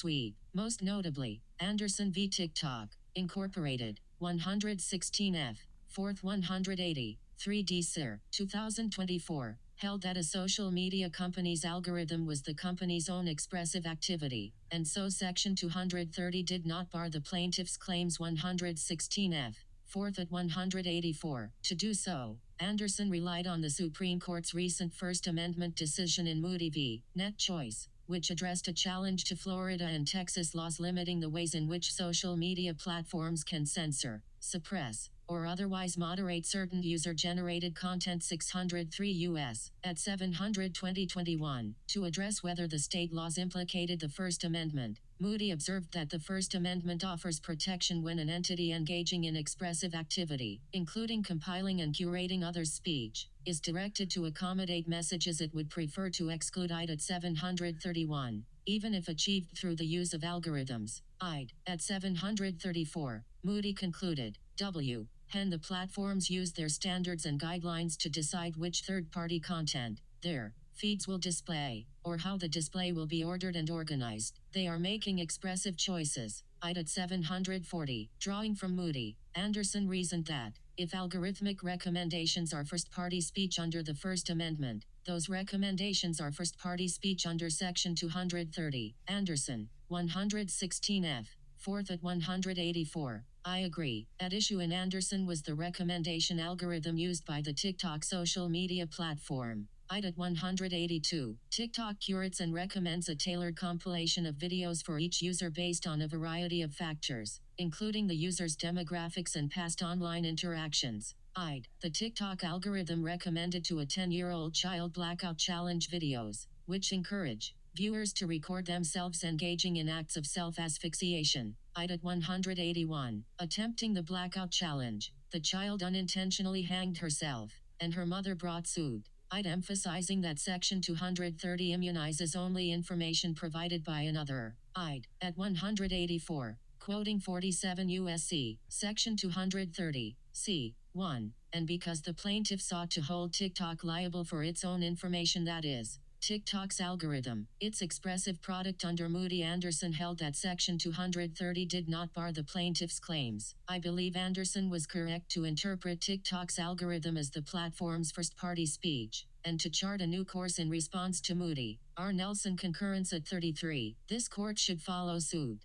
suite, most notably, Anderson v. TikTok, Incorporated, 116F, 4th 180, 3D Sir, 2024, held that a social media company's algorithm was the company's own expressive activity, and so Section 230 did not bar the plaintiff's claims. 116F, 4th at 184. To do so, Anderson relied on the Supreme Court's recent First Amendment decision in Moody v. Net Choice, which addressed a challenge to Florida and Texas laws limiting the ways in which social media platforms can censor, suppress, or otherwise moderate certain user-generated content. 603 U.S. at 700-2021. To address whether the state laws implicated the First Amendment, Moody observed that the First Amendment offers protection when an entity engaging in expressive activity, including compiling and curating others' speech, is directed to accommodate messages it would prefer to exclude. I'd at 731. Even if achieved through the use of algorithms. I'd at 734. Moody concluded, the platforms use their standards and guidelines to decide which third-party content their feeds will display, or how the display will be ordered and organized. They are making expressive choices. I'd at 740. Drawing from Moody, Anderson reasoned that, if algorithmic recommendations are first-party speech under the First Amendment, those recommendations are first-party speech under Section 230. Anderson, 116F, 4th at 184. I agree. At issue in Anderson was the recommendation algorithm used by the TikTok social media platform. I'd at 182. TikTok curates and recommends a tailored compilation of videos for each user based on a variety of factors, including the user's demographics and past online interactions. The TikTok algorithm recommended to a 10-year-old child blackout challenge videos, which encourage viewers to record themselves engaging in acts of self-asphyxiation. I'd at 181. Attempting the blackout challenge, the child unintentionally hanged herself, and her mother brought suit. I'd emphasizing that Section 230 immunizes only information provided by another. I'd at 184. Quoting 47 U.S.C. Section 230, c. 1, and because the plaintiff sought to hold TikTok liable for its own information, that is, TikTok's algorithm, its expressive product under Moody, Anderson held that Section 230 did not bar the plaintiff's claims. I believe Anderson was correct to interpret TikTok's algorithm as the platform's first-party speech, and to chart a new course in response to Moody. R. Nelson concurrence at 33. This court should follow suit.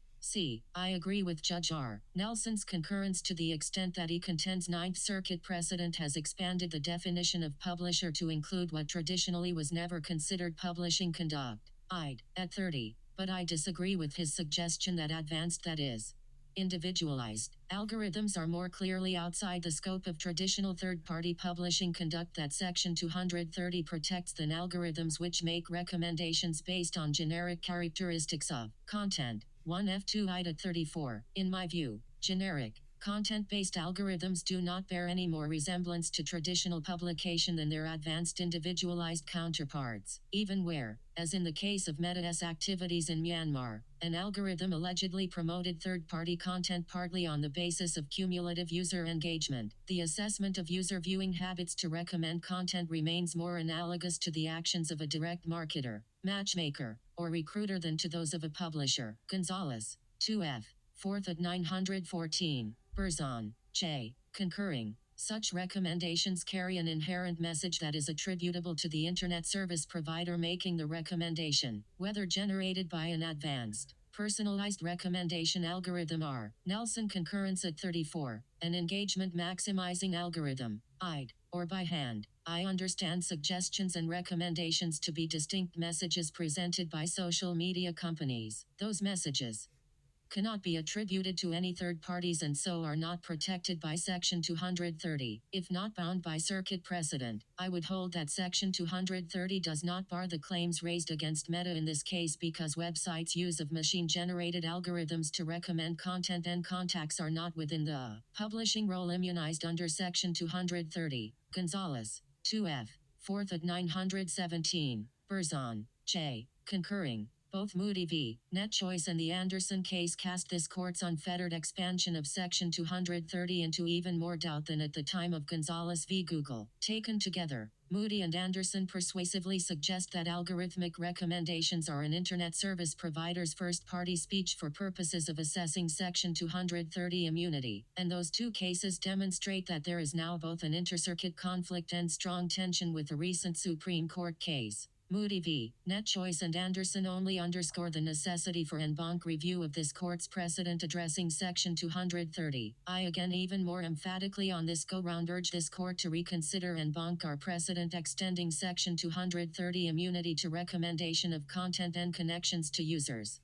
I agree with Judge R. Nelson's concurrence to the extent that he contends Ninth Circuit precedent has expanded the definition of publisher to include what traditionally was never considered publishing conduct. I'd at 30, but I disagree with his suggestion that advanced, that is, individualized, algorithms are more clearly outside the scope of traditional third-party publishing conduct, that Section 230 protects than algorithms which make recommendations based on generic characteristics of content. 1F2 I'd at 34. In my view, generic, content-based algorithms do not bear any more resemblance to traditional publication than their advanced individualized counterparts, even where, as in the case of Meta's activities in Myanmar, an algorithm allegedly promoted third-party content partly on the basis of cumulative user engagement. The assessment of user viewing habits to recommend content remains more analogous to the actions of a direct marketer, matchmaker, or recruiter than to those of a publisher. Gonzalez, 2F, 4th at 914. Berzon, J. Concurring. Such recommendations carry an inherent message that is attributable to the Internet service provider making the recommendation, whether generated by an advanced, personalized recommendation algorithm. R. Nelson concurrence at 34. An engagement maximizing algorithm, or by hand. I understand suggestions and recommendations to be distinct messages presented by social media companies. Those messages cannot be attributed to any third parties and so are not protected by Section 230. If not bound by circuit precedent, I would hold that Section 230 does not bar the claims raised against Meta in this case because websites' use of machine-generated algorithms to recommend content and contacts are not within the publishing role immunized under Section 230. Gonzalez, 2F, 4th at 917. Berzon, J. Concurring. Both Moody v. Net Choice and the Anderson case cast this court's unfettered expansion of Section 230 into even more doubt than at the time of Gonzalez v. Google. Taken together, Moody and Anderson persuasively suggest that algorithmic recommendations are an Internet service provider's first-party speech for purposes of assessing Section 230 immunity, and those two cases demonstrate that there is now both an inter-circuit conflict and strong tension with a recent Supreme Court case. Moody v. NetChoice and Anderson only underscore the necessity for en banc review of this court's precedent addressing Section 230. I again even more emphatically on this go-round urge this court to reconsider en banc our precedent extending Section 230 immunity to recommendation of content and connections to users.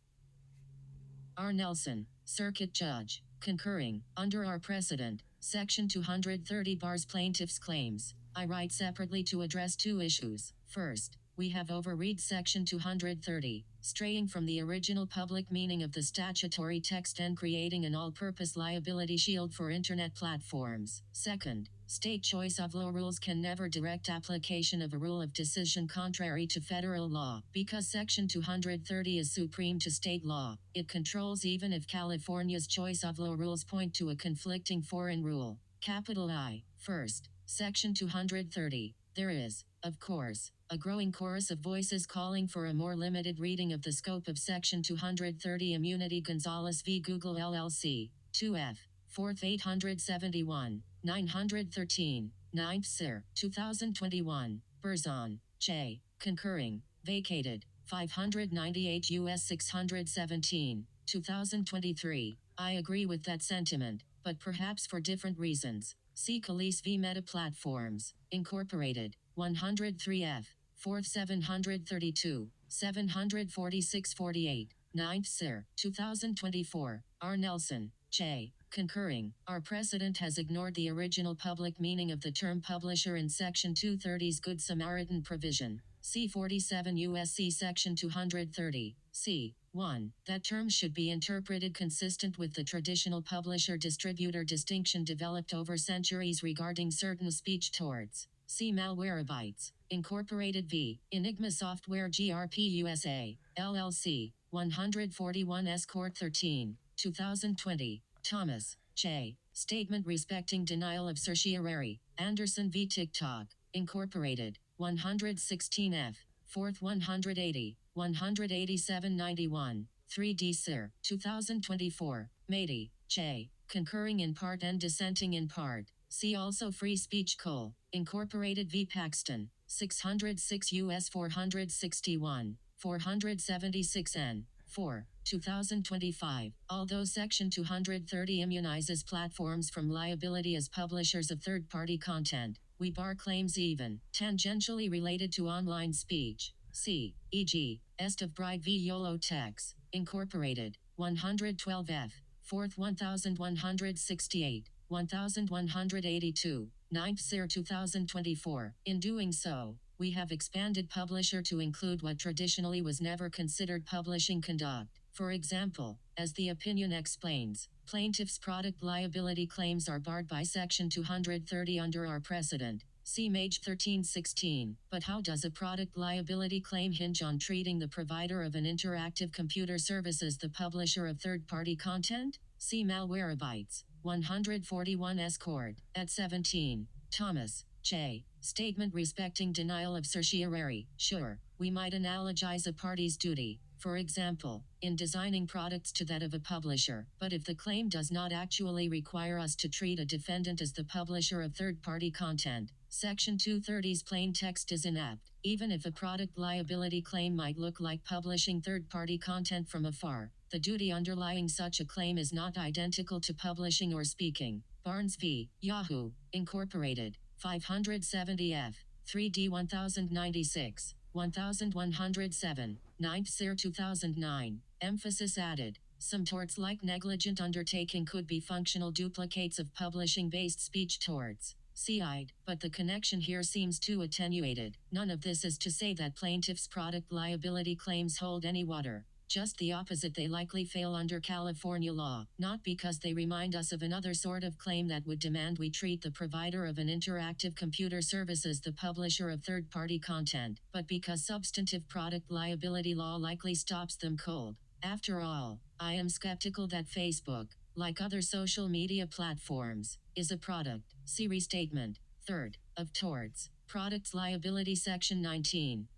R. Nelson, Circuit Judge, concurring, under our precedent, Section 230 bars plaintiff's claims. I write separately to address two issues. First, we have overread Section 230, straying from the original public meaning of the statutory text and creating an all-purpose liability shield for Internet platforms. Second, state choice of law rules can never direct application of a rule of decision contrary to federal law. Because Section 230 is supreme to state law, it controls even if California's choice of law rules point to a conflicting foreign rule. Capital I. First, Section 230. There is, of course, a growing chorus of voices calling for a more limited reading of the scope of Section 230 immunity. Gonzalez v. Google LLC, 2F, 4th 871, 913, 9th Sir, 2021, Berzon, J., concurring, vacated, 598 U.S. 617, 2023. I agree with that sentiment, but perhaps for different reasons. See Calise v. Meta Platforms, Incorporated, 103F, 4th 732, 746-48, 9th Sir, 2024, R. Nelson, J., concurring. Our precedent has ignored the original public meaning of the term publisher in Section 230's Good Samaritan provision. See 47 U.S.C. Section 230, c. 1. That term should be interpreted consistent with the traditional publisher-distributor distinction developed over centuries regarding certain speech torts. See Malwarebytes, Incorporated v. Enigma Software GRP USA, LLC, 141 S. Court 13, 2020. Thomas, J. Statement respecting denial of certiorari, Anderson v. TikTok, Incorporated, 116 F. 4th 180, 187-91, 3D Sir, 2024, Mady, J. Concurring in part and dissenting in part. See also Free Speech Co., Incorporated v. Paxton, 606 U.S. 461, 476 N. 4, 2025. Although Section 230 immunizes platforms from liability as publishers of third-party content, we bar claims even tangentially related to online speech. See, e.g., Est of Bride v. YOLO Techs, Incorporated, 112 F, 4th 1168, 1182, 9th Sir 2024. In doing so, we have expanded publisher to include what traditionally was never considered publishing conduct. For example, as the opinion explains, plaintiff's product liability claims are barred by Section 230 under our precedent. See Mage 1316. But how does a product liability claim hinge on treating the provider of an interactive computer service as the publisher of third-party content? See Malwarebytes, 141 S. Court, at 17. Thomas, J. Statement respecting denial of certiorari. Sure, we might analogize a party's duty, for example, in designing products to that of a publisher. But if the claim does not actually require us to treat a defendant as the publisher of third-party content, Section 230's plain text is inapt. Even if a product liability claim might look like publishing third-party content from afar, the duty underlying such a claim is not identical to publishing or speaking. Barnes v. Yahoo, Incorporated, 570 F, 3D 1096, 1107, 9th Sir 2009. Emphasis added. Some torts like negligent undertaking could be functional duplicates of publishing-based speech torts. See-eyed, but the connection here seems too attenuated. None of this is to say that plaintiff's product liability claims hold any water. Just the opposite, they likely fail under California law, not because they remind us of another sort of claim that would demand we treat the provider of an interactive computer service as the publisher of third-party content, but because substantive product liability law likely stops them cold. After all, I am skeptical that Facebook, like other social media platforms, is a product, see restatement, third, of torts, Products Liability Section 19.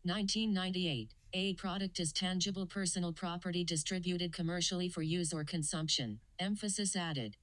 1998. A product is tangible personal property distributed commercially for use or consumption. Emphasis added.